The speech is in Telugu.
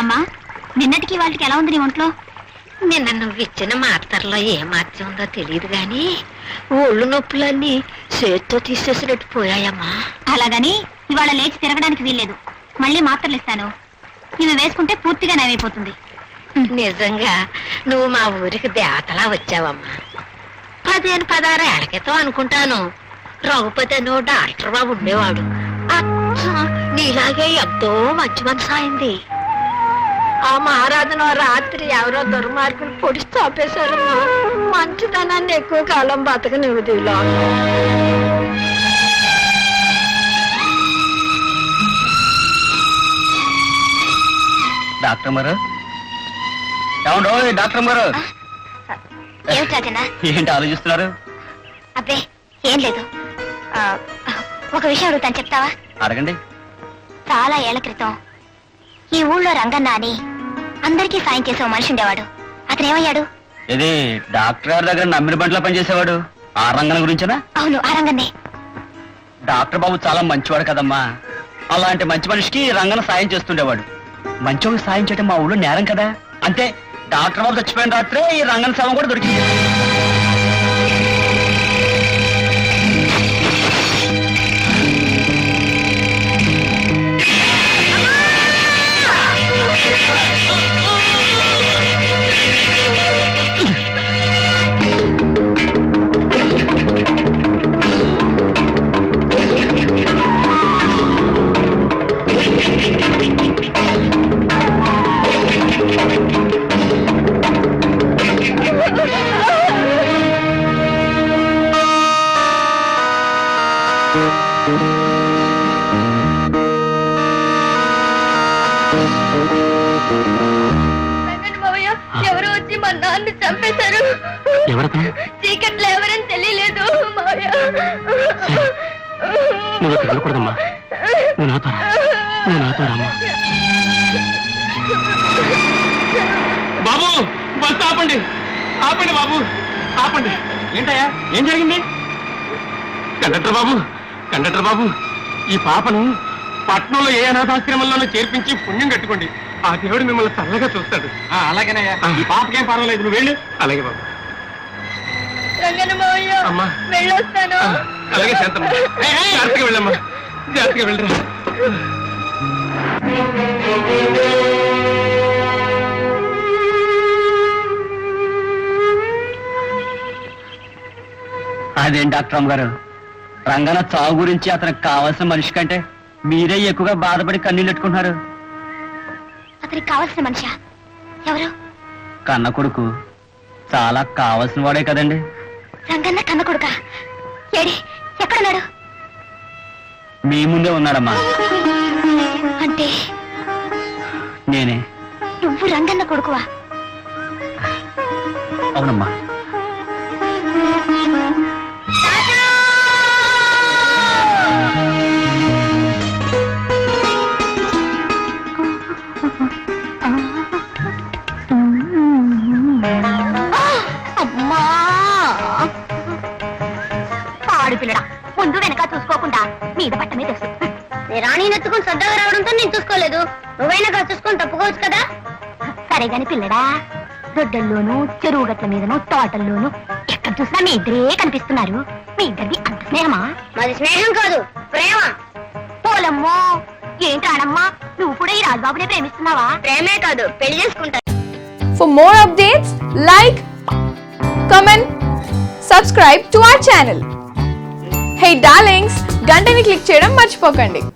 అమ్మా, నిన్నటికి వాళ్ళకి ఎలా ఉంది నీ ఒంట్లో? నిన్న నువ్వు ఇచ్చిన మాత్రలో ఏ మార్చం ఉందో తెలియదు గాని ఒళ్ళు నొప్పులన్నీ చేత్తో తీసేసినట్టు పోయాయమ్మా. అలాగని ఇవాళ లేచి తిరగడానికి వీల్లేదు. మళ్ళీ మాత్రలు ఇస్తాను, ఇవి వేసుకుంటే పూర్తిగా నయమైపోతుంది. నిజంగా నువ్వు మా ఊరికి దేవతలా వచ్చావమ్మా. 15-16 ఏళ్ల క్రితం అనుకుంటాను రఘుపతి అని డాక్టర్ బాబు ఉండేవాడు. అచ్చం నీలాగే ఎంతో మంచి మనసు అయింది. ఆ మహారాజును రాత్రి ఎవరో దుర్మార్గులు పొడిచి చాపేశారమ్మా. మంచితనాన్ని ఎక్కువ కాలం బతకనివ్వదు ఇలా. డాక్టర్ గారు, ఏమండో డాక్టర్ గారు, ఏంటి ఆలోచిస్తున్నారు? అబ్బే ఏం లేదు, ఒక విషయం అడుగుతాను, చెప్తావా? అడగండి. చాలా ఏళ్ల క్రితం ఈ ఊళ్ళో రంగన్న అని అందరికీ సాయం చేసే మనిషి ఉండేవాడు. అతను ఏమయ్యాడు? ఇది డాక్టర్ గారి దగ్గర నమ్మిన బంట్లో పనిచేసేవాడు. ఆ రంగన గురించేనా? అవును, ఆ రంగన్నే. డాక్టర్ బాబు చాలా మంచివాడు కదమ్మా. అలాంటి మంచి మనిషికి రంగన సాయం చేస్తుండేవాడు. మంచోళ్ళకి సాయం చేయడం మా ఊళ్ళో నేరం కదా. అంతే, డాక్టర్ బాబు చచ్చిపోయిన రాత్రే ఈ రంగన శవం కూడా దొరికింది. ఎవరు వచ్చి మా నాన్న చంపేశారు. చీకట్లో ఎవరని తెలియలేదు. నువ్వు వెళ్ళకూడదమ్మా, నువ్వు నాతో రామ్మా. బాబు, బస్ ఆపండి, ఆపండి బాబు, ఆపండి. ఏంటయ్యా, ఏం జరిగింది? కండక్టర్ బాబు, ఈ పాపను పట్నంలో ఏ అనాథాశ్రమంలోనూ చేర్పించి పుణ్యం కట్టుకోండి. ఆ దేవుడు మిమ్మల్ని చల్లగా చూస్తాడు. అలాగేనయ్యా, ఈ పాపకేం పర్వాలేదు, నువ్వు వెళ్ళు. అలాగే బాబు. అమ్మా వెళ్ళొస్తాను. అలాగే శాంతమ్మ, జాగ్రత్తగా వెళ్ళమ్మా, జాగ్రత్తగా వెళ్ళరా. అదేం డాక్టర్ అమ్మ గారు, రంగన చావు గురించి అతనికి కావాల్సిన మనిషి కంటే మీరే ఎక్కువగా బాధపడి కన్నీళ్ళు పెట్టుకుంటున్నారు. అతనికి కావాల్సిన మనిషా? ఎవరు? కన్న కొడుకు, చాలా కావాల్సిన వాడే కదండి. రంగన్న కన్న కొడుకా? ఏడి, ఎక్కడున్నాడు? మీ ముందే ఉన్నాడమ్మా. అంటే నేనే. నువ్వు రంగన్న కొడుకువా? అవునమ్మా. పిల్లడా, ముందు వెనక చూసుకోకుండా మీద పట్టమే తెలుసు. రాణి నెత్తుకుని సర్దాగా రావడంతో నేను చూసుకోలేదు. నువ్వైనా చూసుకొని తప్పుకోవచ్చు కదా. సరే గాని పిల్లడా, దొడ్డల్లోనూ, చెరువు గట్ల మీదనూ, తోటల్లోనూ ఎక్కడ చూసినా మీ ఇద్దరే కనిపిస్తున్నారు. మీ ఇద్దరికి అంత స్నేహమా? మాది స్నేహం కాదు, ప్రేమ. పోలమ్మో, ఏంటాడమ్మా, నువ్వు కూడా ఈ రాజబాబునే ప్రేమిస్తున్నావా? ప్రేమే కాదు, పెళ్లి చేసుకుంటా. For more updates, like, comment, subscribe to our channel. Hey darlings, గంటని click చేయడం మర్చిపోకండి.